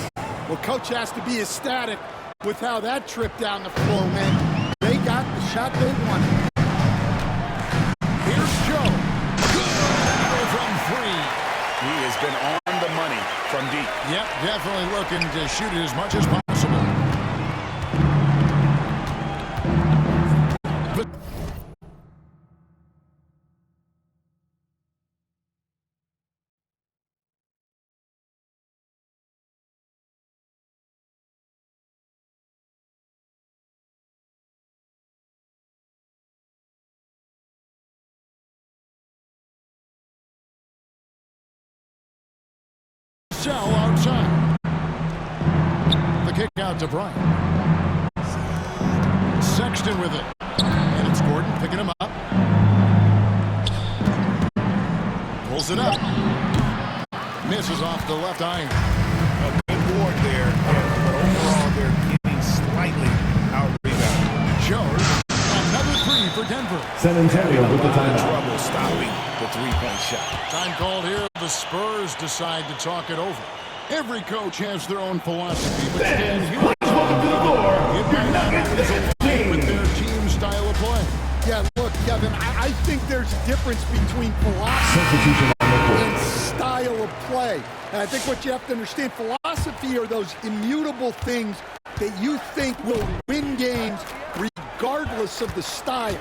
Well, Coach has to be ecstatic with how that trip down the floor went. They got the shot they wanted. Here's Joe. Good from 3. He has been on the money from deep. Yep, definitely looking to shoot it as much as possible. But Sell outside. The kick out to Bryant. Sexton with it. And it's Gordon picking him up. Pulls it up. Misses off the left iron. A good board there, but overall they're getting slightly out-rebounded. Joe, another 3 for Denver. San Antonio with the timeout. Trouble stopping the 3-point shot. Time called here. The Spurs decide to talk it over. Every coach has their own philosophy, but Stan here Welcome to the floor. it might not always align with their team style of play. Yeah, look, Kevin, I think there's a difference between philosophy Substitution on the and court. style of play. And I think what you have to understand, philosophy are those immutable things that you think will win games regardless of the style.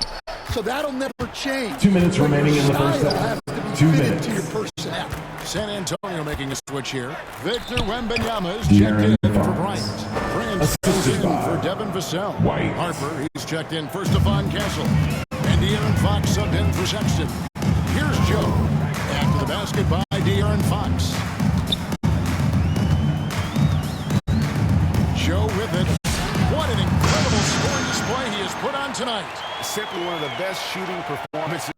So that'll never change. 2 minutes But remaining your in the first style half. has to be 2 fitted minutes. to your personality. San Antonio making a switch here. Victor Wembanyama is De'Aaron checked in for Fox. Bryant. Prince goes Assisted in by for Devin Vassell. White. Harper, he's checked in for Stephon Castle. And De'Aaron Fox subbed in for Sexton. Here's Joe. After the basket by De'Aaron Fox. Joe with it. What an incredible scoring display he has put on tonight. Simply one of the best shooting performances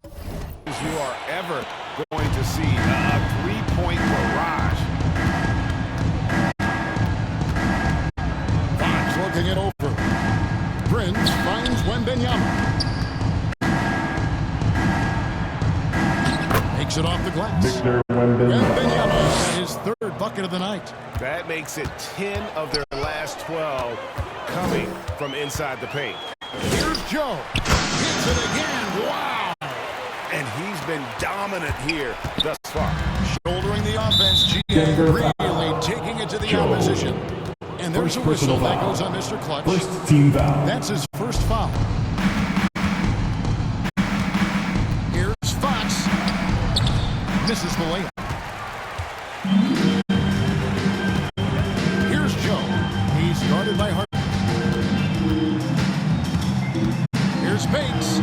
you are ever going to see. A 3-point barrage. Fox looking it over. Prince finds Wembanyama. Makes it off the glass. Victor Wembanyama. Wembanyama got his 3rd bucket of the night. That makes it 10 of their last 12 coming from inside the paint. Here's Joe. Hits it again. Wow. And he's been dominant here thus far. Shouldering the offense. GA Denver really foul. taking it to the Joe. opposition. And there's a First whistle personal that foul. goes on Mr. Clutch. First team foul. That's his first foul. Here's Fox. Misses the layup. Here's Joe. He's guarded by Hart. Here's Bates.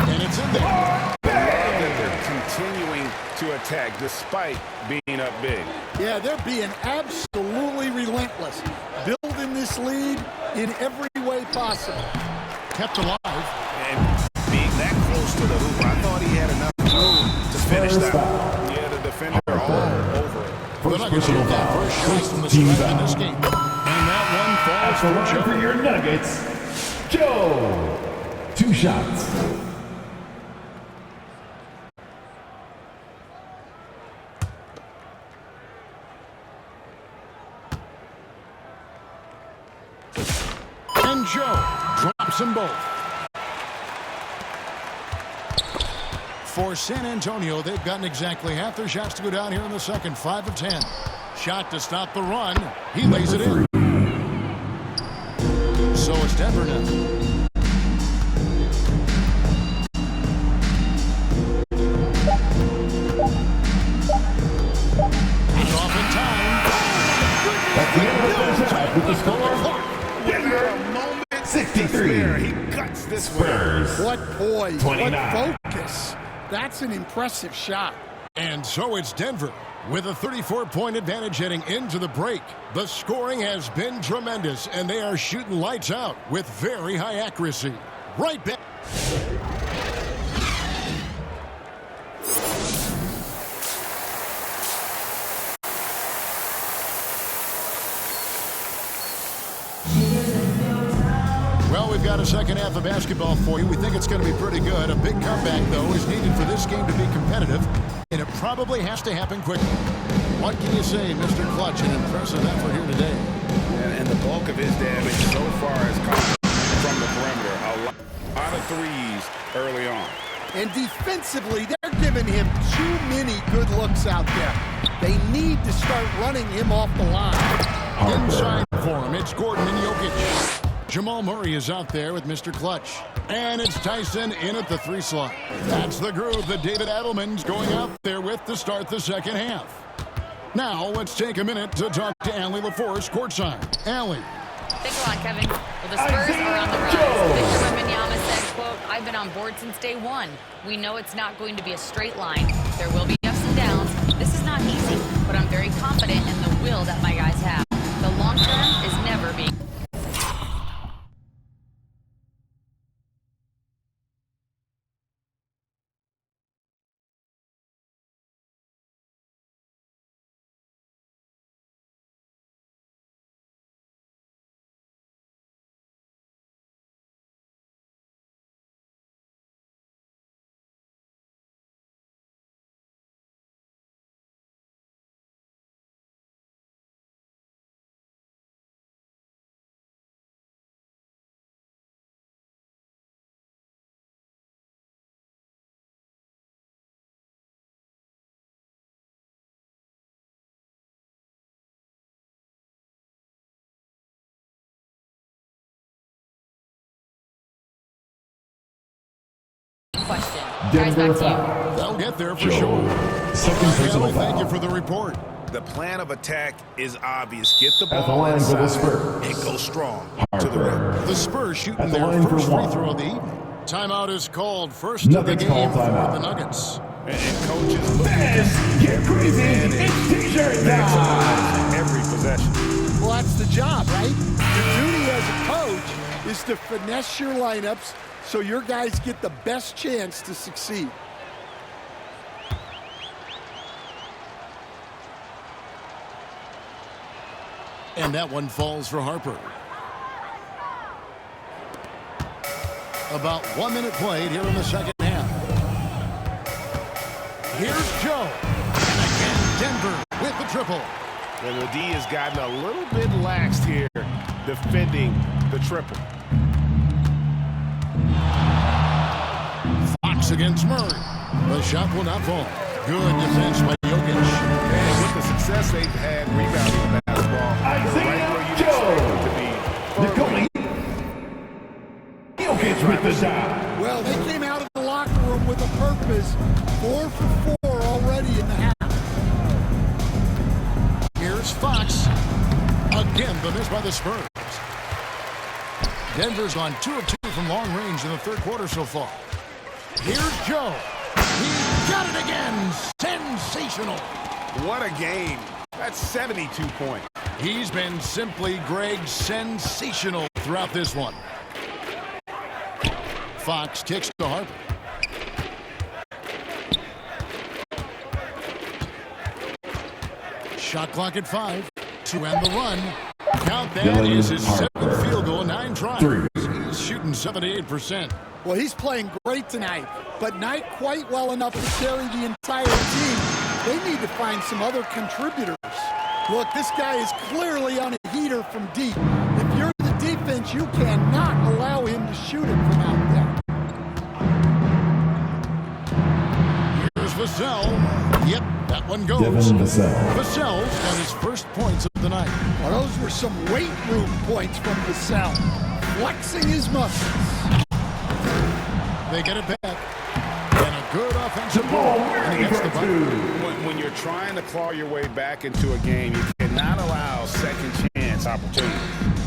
And it's in there. That their team attack despite being up big. Yeah, they're being absolutely relentless, building this lead in every way possible. Kept alive. And being that close to the hoop, I thought he had enough room to finish that one. Yeah, the defender all over it. First personal foul. First from the Team stripe in foul. this game. And that one That's falls the for line for Joe. your Nuggets, Joe. 2 shots. And Joe drops them both. For San Antonio, they've gotten exactly half their shots to go down here in the second. 5 of 10. Shot to stop the run. He lays it in. So it's Denver now. And off in time. That's the end of the first half with the score. A moment 63. He cuts this one. Spurs. What poise, 29. what focus. That's an impressive shot. And so it's Denver with a 34-point advantage heading into the break. The scoring has been tremendous, and they are shooting lights out with very high accuracy. Right back. Well, we've got a second half of basketball for you. We think it's going to be pretty good. A big comeback, though, is needed for this game to be competitive, and it probably has to happen quickly. What can you say, Mr. Clutch? An impressive effort here today. And the bulk of his damage so far has come from the perimeter. A lot of threes early on. And defensively, they're giving him too many good looks out there. They need to start running him off the line. Inside for him, it's Gordon and Jokic. Jamal Murray is out there with Mr. Clutch. And it's Tyson in at the 3 slot. That's the groove that David Adelman's going out there with to start the second half. Now, let's take a minute to talk to Allie LaForce courtside. Allie. Thanks a lot, Kevin. Well, the Spurs are on the rise. Victor Wembanyama said, quote, "I've been on board since day one. We know it's not going to be a straight line. There will be ups and downs. This is not easy, but I'm very confident in the will that my guys have. The long term is never being..." Question. Guys, back to you. They'll get there for sure. Second personal Allie, thank you foul. for the report. The plan of attack is obvious. Get the At the ball line for the inside Spurs. and go strong to the Harper. rim. The Spurs shooting At the their line for first free 1. throw of the evening. Timeout is called. First of the Nuggets call game for timeout. the Nuggets. And coaches looking Fans, get crazy. It's T-shirt time. every possession. Well, that's the job, right? Your duty as a coach is to finesse your lineups so your guys get the best chance to succeed. And that one falls for Harper. About 1 minute played here in the second half. Here's Joe. And again, Denver with the triple. And the D has gotten a little bit laxed here defending the triple. Fox against Murray. The shot will not fall. Good defense by Jokic. And with the success they've had rebounding the basketball, right where you expect it to be. Jokic with the shot. Well, they came out of the locker room with a purpose. 4 for 4 already in the half. Here's Fox. Again, the miss by the Spurs. Denver's gone 2 of 2 from long range in the third quarter so far. Here's Joe. He Got it again. Sensational. What a game. That's 72 points. He's been simply, Greg, sensational throughout this one. Fox kicks to Harper. Shot clock at 5 to end the run. Count that is his 7th field goal, 9 tries. He's shooting 78%. Well, he's playing great tonight, but not quite well enough to carry the entire team. They need to find some other contributors. Look, this guy is clearly on a heater from deep. If you're the defense, you cannot allow him to shoot it from out there. Here's Vassell. Yep, that one goes. Devin Vassell. Vassell's got his first points of the night. Well, those were some weight room points from Vassell, flexing his muscles. They get it back. And a good offensive ball. And he gets the bucket. When you're trying to claw your way back into a game, you cannot allow second chance opportunities.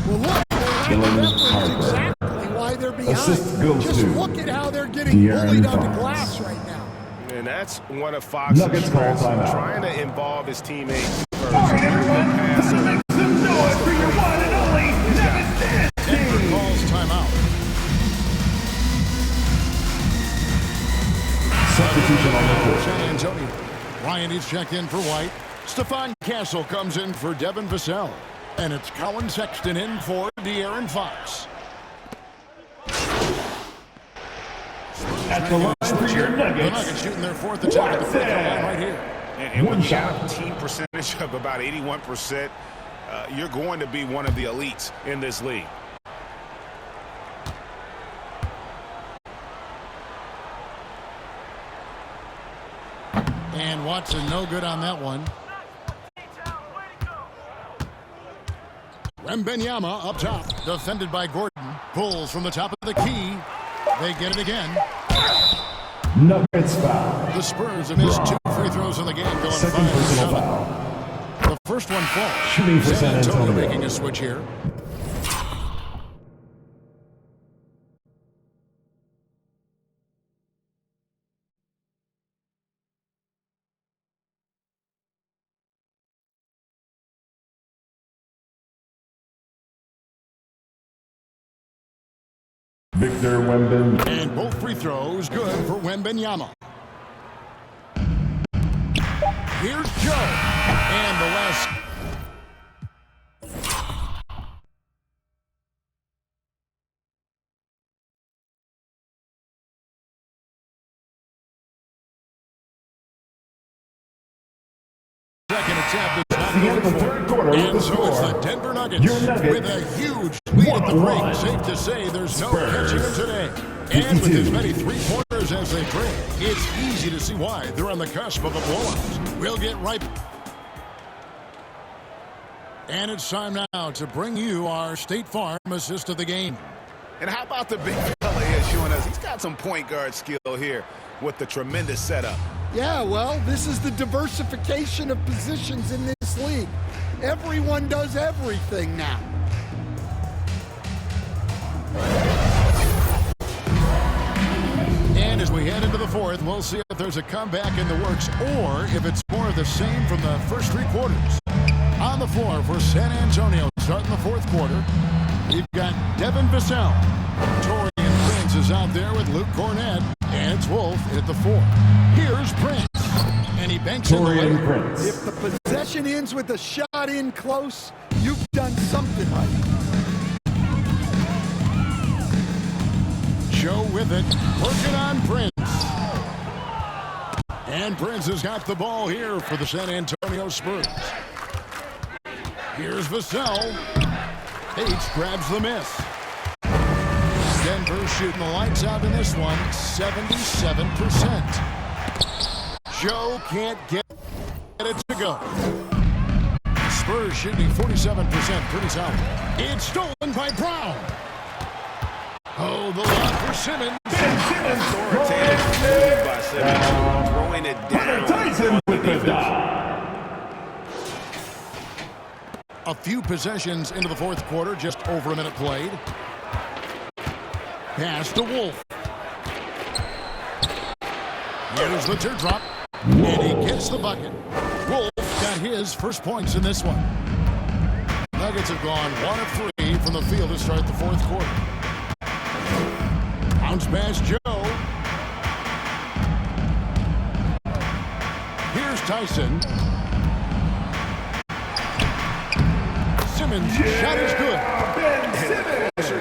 Well, look, that's exactly why they're behind. Assist goes Just to look at how they're getting bullied on the glass right now. And that's one of Fox's Nuggets call strengths, timeout. trying to involve his teammates first. All right, everyone, time to make some noise for your one and only Nuggets dance Denver team. calls timeout. Substitution on the court. San Antonio. Ryan is checked in for White. Stephon Castle comes in for Devin Vassell. And it's Colin Sexton in for De'Aaron Fox. At the line for your The Nuggets. Nuggets shooting their 4th attempt at the free throw line right here. And One when you shot. got a team percentage of about 81%, you're going to be one of the elites in this league. And Watson no good on that one. Wembanyama up top, defended by Gordon. Pulls from the top of the key. They get it again. Nuggets foul. The Spurs have missed 2 free throws in the game, going Second 5 personal 7. foul. The first one falls. Shooting for San Antonio. making a switch here. Victor Wembanyama. And both free throws good for Wembanyama. Here's Joe. And the last. Second attempt is not The end of the good for. third quarter with the And so it's score. the Denver Nuggets Your Nuggets. with a huge lead at the break. 1-1. Safe to say there's no Spurs. catching them today. 52. And with as many three-pointers as they trade, it's easy to see why they're on the cusp of a blowout. We'll get right. And it's time now to bring you our State Farm assist of the game. And how about the big fella here showing us he's got some point guard skill here with the tremendous setup. Yeah, well, this is the diversification of positions in this league. Everyone does everything now. And as we head into the fourth, we'll see if there's a comeback in the works or if it's more of the same from the first 3 quarters. On the floor for San Antonio, starting the fourth quarter, we've got Devin Vassell. Torian Prince is out there with Luke Cornett, and it's Wolf at the 4. Here's Prince, and he banks in the Torian layup. Prince. If the possession ends with a shot in close, you've done something right. Joe with it, working on Prince. And Prince has got the ball here for the San Antonio Spurs. Here's Vassell. H grabs the miss. Denver shooting the lights out in this one, 77%. Joe can't get it to go. Spurs shooting 47%, pretty solid. It's stolen by Brown. Oh, the lob for Simmons. Authoritative move by Simmons, throwing it down. Tyson with the dot. A few possessions into the fourth quarter, just over a minute played. Pass to Wolf. Here's the teardrop, and he gets the bucket. Wolf got his first points in this one. Nuggets have gone 1 of 3 from the field to start the fourth quarter. Bounce pass Joe. Here's Tyson. Simmons' shot is good.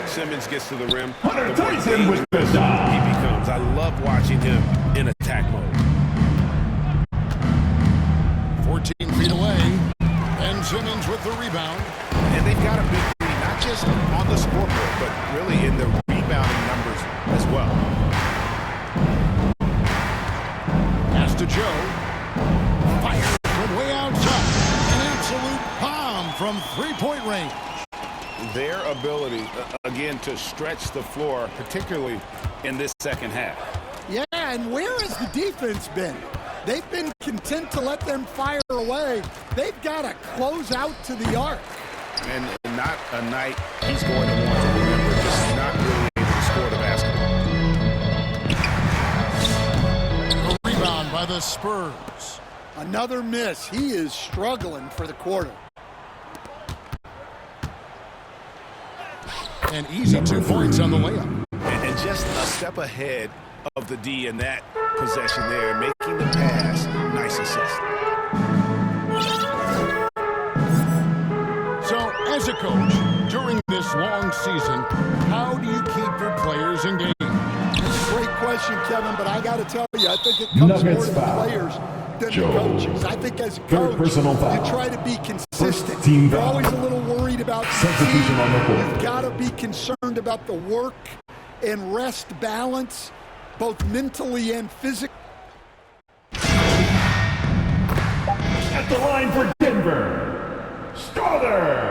Simmons gets to the rim. Hunter Tyson with the shot. He becomes. I love watching him in attack mode. 14 feet away. And Simmons with the rebound. And they've got a big lead, not just on the scoreboard, but really in the rebounding numbers as well. Pass to Joe. Fire from way outside. An absolute bomb from three-point range. Their ability, again, to stretch the floor, particularly in this second half. Yeah, and where has the defense been? They've been content to let them fire away. They've got to close out to the arc. And not a night he's going to want to remember, just not really able to score the basketball. A rebound by the Spurs. Another miss. He is struggling for the quarter. An easy 2 points on the layup. And just a step ahead of the D in that possession there, making the pass. Nice assist. So, as a coach, during this long season, how do you keep your players engaged? Great question, Kevin, but I got to tell you, I think it comes Nuggets more to the foul. players than Joe. the coaches. I think as a Third coach, personal foul. you try to be consistent. team You're foul. always a little worried about Substitution fatigue. on the court. You've got to be concerned about the work and rest balance, both mentally and physically. At the line for Denver, Strother.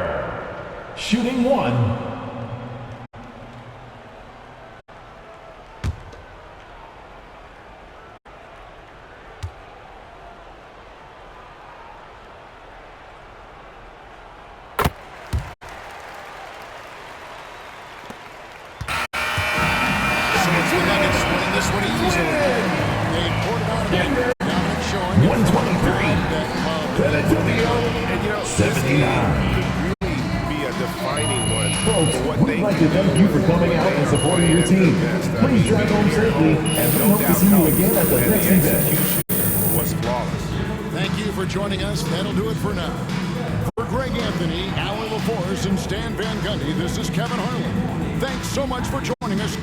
Shooting 1. The Nuggets winning this one easily. They poured it out again. Now it's showing. 123. Benedetto, And you know, this 79. could really be a defining one Folks, for what we'd they like can to thank do. you for coming out and supporting your team. Please drive home safely, and we hope to see you again at the next event. Was flawless. Thank you for joining us. That'll do it for now. For Greg Anthony, Alan LaForce, and Stan Van Gundy, this is Kevin Harlan. Thanks so much for joining us.